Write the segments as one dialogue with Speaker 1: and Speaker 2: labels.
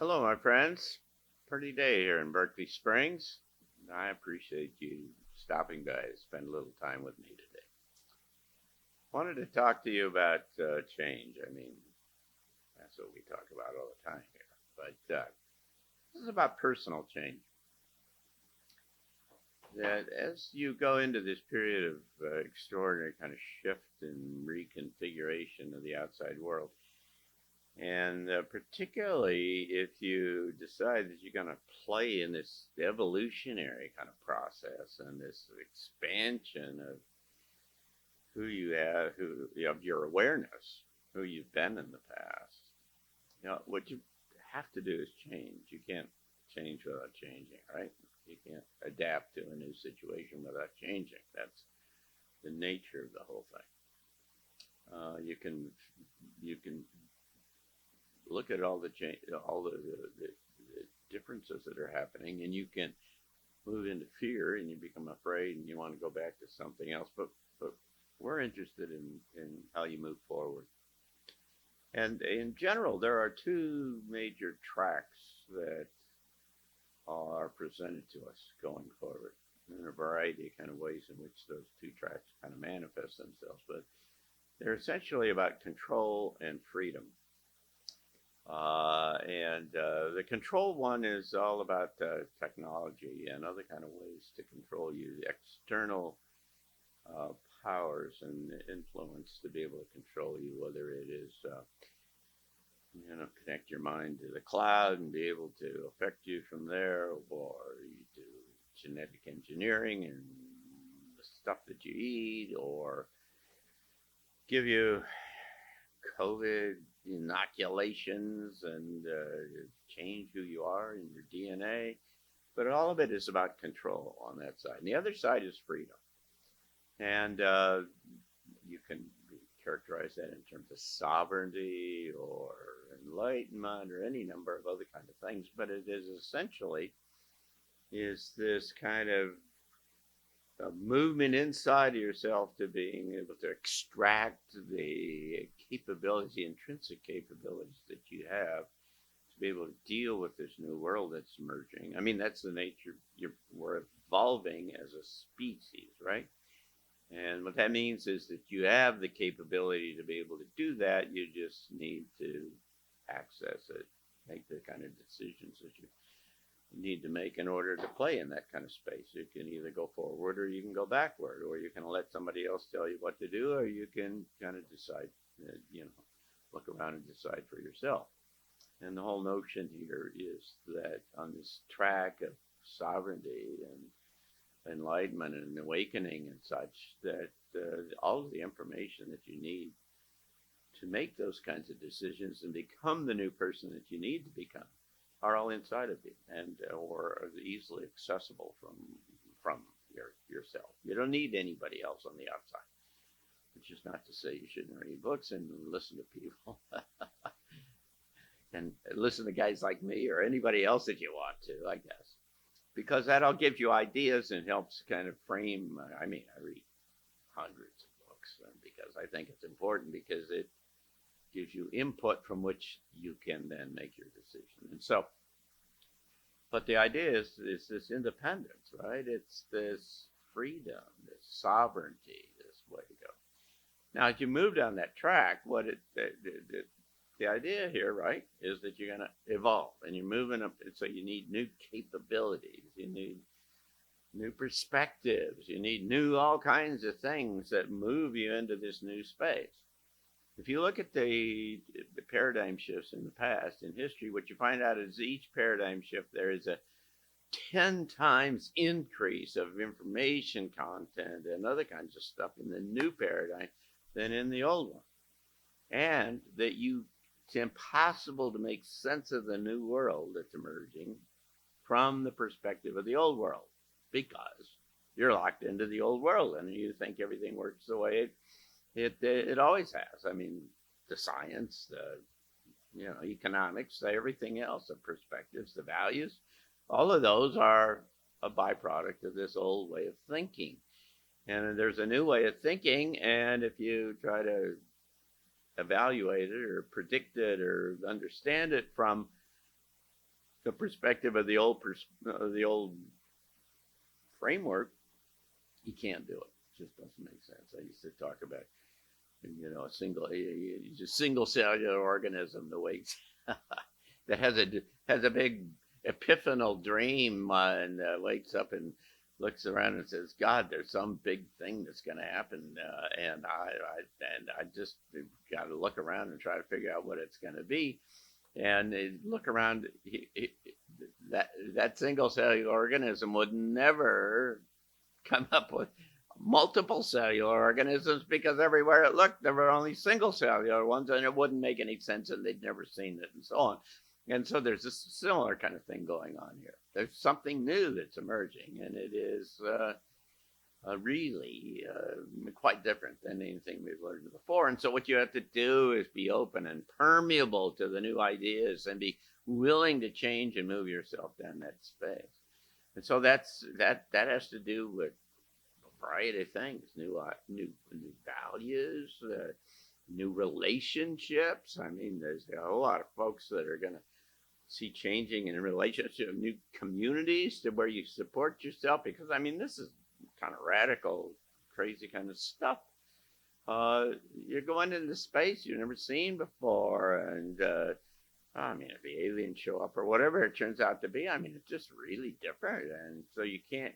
Speaker 1: Hello, my friends. Pretty day here in Berkeley Springs. I appreciate you stopping by to spend a little time with me today. Wanted to talk to you about change. That's what we talk about all the time here. But this is about personal change. That as you go into this period of extraordinary kind of shift and reconfiguration of the outside world, and particularly if you decide that you're going to play in this evolutionary kind of process and this expansion of who you have, of your awareness, who you've been in the past, what you have to do is change. You can't change without changing, right? You can't adapt to a new situation without changing. That's the nature of the whole thing. You can look at all the change, all the differences that are happening, and you can move into fear, and you become afraid, and you want to go back to something else. But we're interested in how you move forward. And in general, there are two major tracks that are presented to us going forward in a variety of kind of ways in which those two tracks kind of manifest themselves. But they're essentially about control and freedom. And the control one is all about technology and other kind of ways to control you, external uh, powers and influence to be able to control you, whether it is, connect your mind to the cloud and be able to affect you from there, or you do genetic engineering and the stuff that you eat, or give you COVID inoculations and change who you are in your DNA. But all of it is about control on that side. And the other side is freedom. And you can characterize that in terms of sovereignty or enlightenment or any number of other kind of things. But it is essentially is this kind of a movement inside of yourself to being able to extract the capabilities, the intrinsic capabilities that you have to be able to deal with this new world that's emerging. I mean, that's the nature. We're evolving as a species, right? And what that means is that you have the capability to be able to do that. You just need to access it, make the kind of decisions that you need to make in order to play in that kind of space. You can either go forward or you can go backward, or you can let somebody else tell you what to do, or you can kind of decide, look around and decide for yourself. And the whole notion here is that on this track of sovereignty and enlightenment and awakening and such, that all of the information that you need to make those kinds of decisions and become the new person that you need to become are all inside of you and or are easily accessible from yourself. You don't need anybody else on the outside. Which is not to say you shouldn't read books and listen to people and listen to guys like me or anybody else that you want to, I guess, because that all gives you ideas and helps kind of frame. I mean, I read hundreds of books because I think it's important because it gives you input from which you can then make your decision. And so, but the idea is this independence, right? It's this freedom, this sovereignty, this way to go. Now, as you move down that track, the idea here, right, is that you're going to evolve and you're moving up. So you need new capabilities, you need new perspectives, you need new all kinds of things that move you into this new space. If you look at the paradigm shifts in the past, in history, what you find out is each paradigm shift, there is a 10 times increase of information content and other kinds of stuff in the new paradigm than in the old one. And that it's impossible to make sense of the new world that's emerging from the perspective of the old world because you're locked into the old world and you think everything works the way it always has. I mean, the science, the economics, everything else, the perspectives, the values, all of those are a byproduct of this old way of thinking. And there's a new way of thinking, and if you try to evaluate it or predict it or understand it from the perspective of the old framework, you can't do it. It just doesn't make sense. I used to talk about, a single cellular organism, the way that has a big epiphanal dream and wakes up and looks around and says, "God, there's some big thing that's going to happen," and I just got to look around and try to figure out what it's going to be. And look around, that single cellular organism would never come up with multiple cellular organisms because everywhere it looked, there were only single cellular ones, and it wouldn't make any sense, and they'd never seen it, and so on. And so there's this similar kind of thing going on here. There's something new that's emerging, and it is really quite different than anything we've learned before. And so what you have to do is be open and permeable to the new ideas and be willing to change and move yourself down that space. And so that has to do with a variety of things, new values, new relationships. I mean, there's a whole lot of folks that are going to see changing in relationship, new communities to where you support yourself, because I mean, this is kind of radical, crazy kind of stuff. You're going into space you've never seen before, and I mean, if the aliens show up or whatever it turns out to be, I mean, it's just really different, and so you can't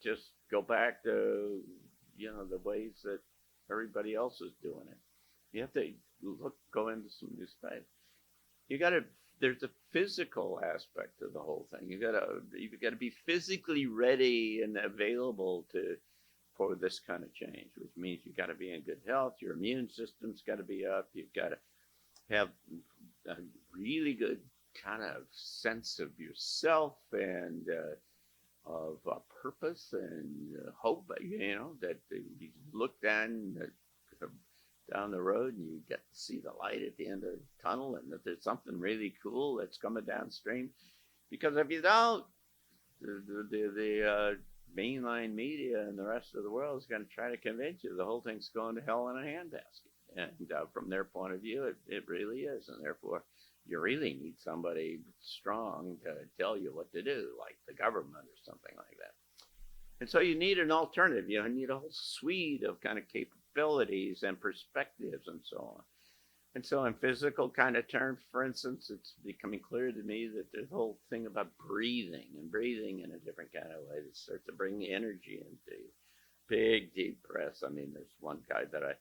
Speaker 1: just go back to the ways that everybody else is doing it. You have to go into some new space. You got to. There's a physical aspect to the whole thing. You've got to be physically ready and available for this kind of change, which means you've got to be in good health. Your immune system's got to be up. You've got to have a really good kind of sense of yourself and of purpose and hope. That you look down the road and you get to see the light at the end of the tunnel, and that there's something really cool that's coming downstream. Because if you don't, the mainline media and the rest of the world is going to try to convince you the whole thing's going to hell in a handbasket. And from their point of view, it really is. And therefore, you really need somebody strong to tell you what to do, like the government or something like that. And so you need an alternative. You need a whole suite of kind of capabilities and perspectives and so on. And so in physical kind of terms, for instance, it's becoming clear to me that there's a whole thing about breathing in a different kind of way that starts to bring energy into you. Big, deep breaths. I mean, there's one guy that I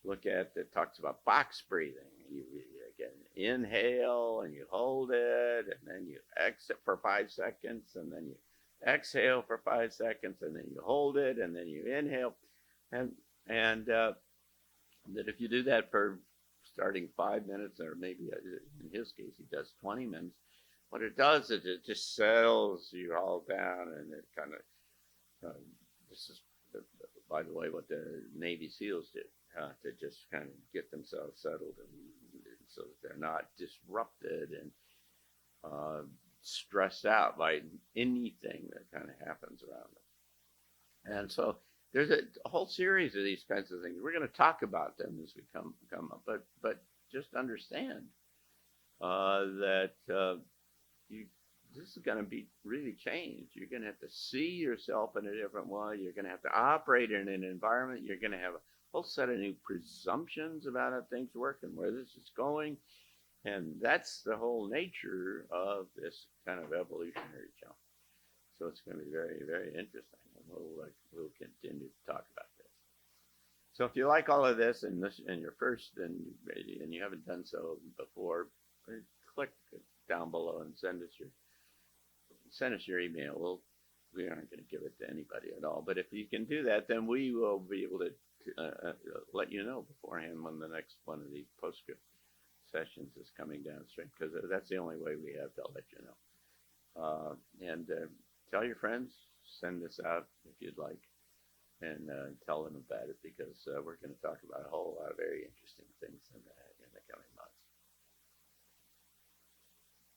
Speaker 1: look at that talks about box breathing. You again inhale and you hold it, and then you exit for 5 seconds, and then you exhale for 5 seconds, and then you hold it, and then you inhale, and that if you do that for starting 5 minutes, or maybe in his case he does 20 minutes, what it does is it just settles you all down, and it kind of this is by the way what the Navy SEALs did to just kind of get themselves settled, and so that they're not disrupted and stressed out by anything that kind of happens around them. And so there's a whole series of these kinds of things. We're going to talk about them as we come up, but just understand that this is going to be really changed. You're going to have to see yourself in a different way. You're going to have to operate in an environment. You're going to have a whole set of new presumptions about how things work and where this is going. And that's the whole nature of this kind of evolutionary jump. So it's going to be very, very interesting, and we'll continue to talk about this. So if you like all of this, and you're first, and you haven't done so before, click down below and send us your email. We aren't going to give it to anybody at all, but if you can do that, then we will be able to let you know beforehand when the next one of these postscript sessions is coming downstream, because that's the only way we have to let you know. And tell your friends, send this out if you'd like, and tell them about it, because we're going to talk about a whole lot of very interesting things in that.